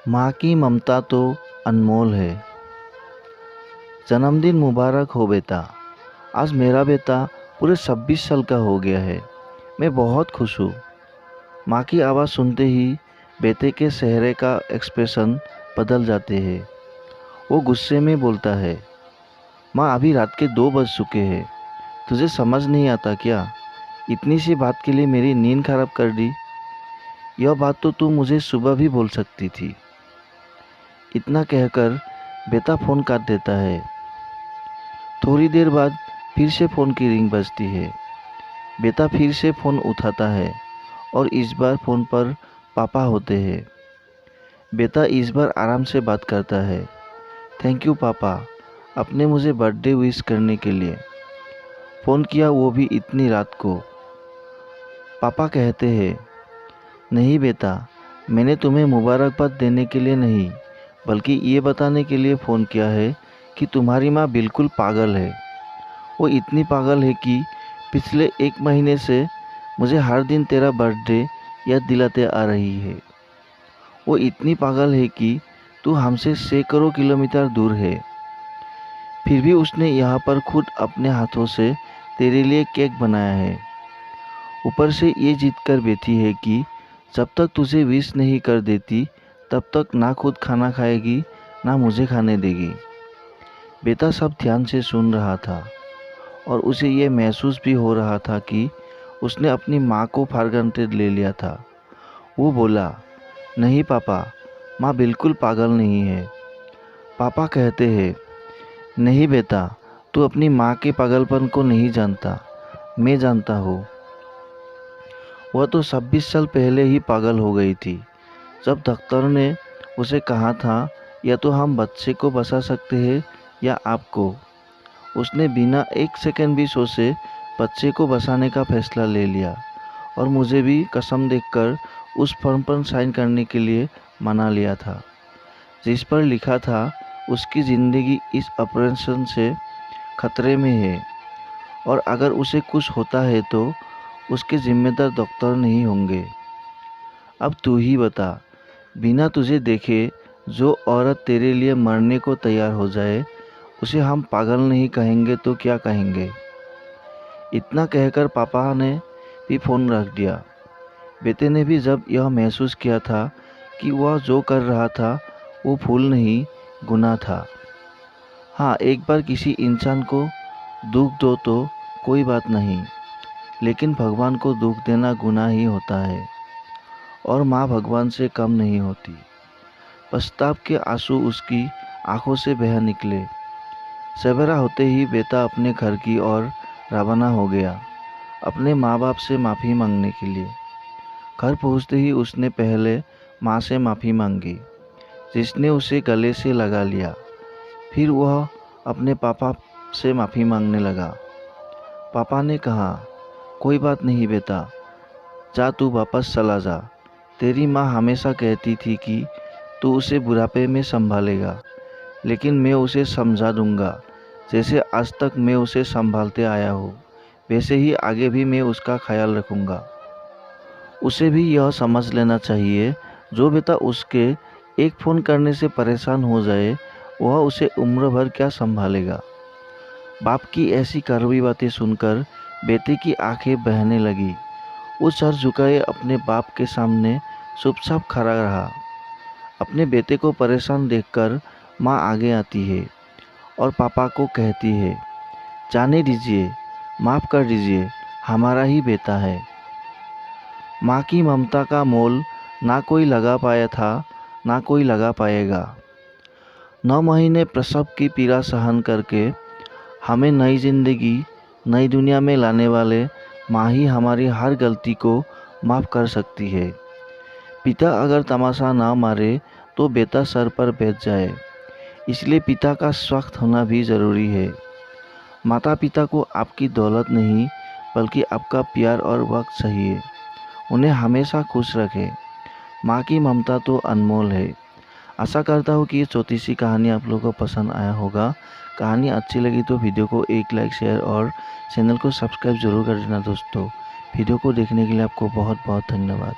माँ की ममता तो अनमोल है। जन्मदिन मुबारक हो बेटा। आज मेरा बेटा पूरे 26 साल का हो गया है। मैं बहुत खुश हूँ। माँ की आवाज़ सुनते ही बेटे के चेहरे का एक्सप्रेशन बदल जाते हैं। वो गुस्से में बोलता है, माँ अभी रात के 2 बज चुके हैं। तुझे समझ नहीं आता क्या? इतनी सी बात के लिए मेरी नींद खराब कर दी। यह बात तो तू मुझे सुबह भी बोल सकती थी। इतना कहकर बेटा फ़ोन काट देता है। थोड़ी देर बाद फिर से फ़ोन की रिंग बजती है। बेटा फिर से फ़ोन उठाता है और इस बार फ़ोन पर पापा होते हैं। बेटा इस बार आराम से बात करता है। थैंक यू पापा, आपने मुझे बर्थडे विश करने के लिए फ़ोन किया, वो भी इतनी रात को। पापा कहते हैं, नहीं बेटा, मैंने तुम्हें मुबारकबाद देने के लिए नहीं, बल्कि ये बताने के लिए फ़ोन किया है कि तुम्हारी माँ बिल्कुल पागल है। वो इतनी पागल है कि पिछले 1 महीने से मुझे हर दिन तेरा बर्थडे याद दिलाते आ रही है। वो इतनी पागल है कि तू हमसे सैकड़ों किलोमीटर दूर है, फिर भी उसने यहाँ पर खुद अपने हाथों से तेरे लिए केक बनाया है। ऊपर से ये जीत कर बैठी है कि जब तक तुझे विश नहीं कर देती तब तक ना खुद खाना खाएगी ना मुझे खाने देगी। बेटा सब ध्यान से सुन रहा था और उसे ये महसूस भी हो रहा था कि उसने अपनी माँ को फॉर ग्रांटेड ले लिया था। वो बोला, नहीं पापा, माँ बिल्कुल पागल नहीं है। पापा कहते हैं, नहीं बेटा, तू अपनी माँ के पागलपन को नहीं जानता, मैं जानता हूँ। वह तो 26 साल पहले ही पागल हो गई थी, जब डॉक्टर ने उसे कहा था या तो हम बच्चे को बचा सकते हैं या आपको। उसने बिना 1 सेकंड भी सोचे बच्चे को बचाने का फैसला ले लिया और मुझे भी कसम देकर उस फॉर्म पर साइन करने के लिए मना लिया था, जिस पर लिखा था उसकी ज़िंदगी इस ऑपरेशन से खतरे में है और अगर उसे कुछ होता है तो उसके जिम्मेदार डॉक्टर नहीं होंगे। अब तू ही बता, बिना तुझे देखे जो औरत तेरे लिए मरने को तैयार हो जाए, उसे हम पागल नहीं कहेंगे तो क्या कहेंगे? इतना कहकर पापा ने भी फ़ोन रख दिया। बेटे ने भी जब यह महसूस किया था कि वह जो कर रहा था वो भूल नहीं, गुनाह था। हाँ, एक बार किसी इंसान को दुख दो तो कोई बात नहीं, लेकिन भगवान को दुख देना गुनाह ही होता है और माँ भगवान से कम नहीं होती। पछताव के आंसू उसकी आंखों से बह निकले। सवेरा होते ही बेटा अपने घर की ओर रवाना हो गया, अपने माँ बाप से माफ़ी मांगने के लिए। घर पहुँचते ही उसने पहले माँ से माफ़ी मांगी, जिसने उसे गले से लगा लिया। फिर वह अपने पापा से माफ़ी मांगने लगा। पापा ने कहा, कोई बात नहीं बेटा, जा तू वापस चला जा। तेरी माँ हमेशा कहती थी कि तू उसे बुढ़ापे में संभालेगा, लेकिन मैं उसे समझा दूंगा। जैसे आज तक मैं उसे संभालते आया हूँ, वैसे ही आगे भी मैं उसका ख्याल रखूँगा। उसे भी यह समझ लेना चाहिए, जो बेटा उसके एक फ़ोन करने से परेशान हो जाए, वह उसे उम्र भर क्या संभालेगा। बाप की ऐसी कड़वी बातें सुनकर बेटे की आंखें बहने लगी। वो सर झुकाए अपने बाप के सामने चुपचाप खड़ा रहा। अपने बेटे को परेशान देखकर माँ आगे आती है और पापा को कहती है, जाने दीजिए, माफ़ कर दीजिए, हमारा ही बेटा है। माँ की ममता का मोल ना कोई लगा पाया था, ना कोई लगा पाएगा। 9 महीने प्रसव की पीड़ा सहन करके हमें नई ज़िंदगी, नई दुनिया में लाने वाले माँ ही हमारी हर गलती को माफ़ कर सकती है। पिता अगर तमाशा ना मारे तो बेटा सर पर बैठ जाए, इसलिए पिता का सख्त होना भी ज़रूरी है। माता पिता को आपकी दौलत नहीं, बल्कि आपका प्यार और वक्त चाहिए। उन्हें हमेशा खुश रखें। माँ की ममता तो अनमोल है। आशा करता हूँ कि ये छोटी सी कहानी आप लोगों को पसंद आया होगा। कहानी अच्छी लगी तो वीडियो को एक लाइक, शेयर और चैनल को सब्सक्राइब जरूर कर देना दोस्तों। वीडियो को देखने के लिए आपको बहुत बहुत धन्यवाद।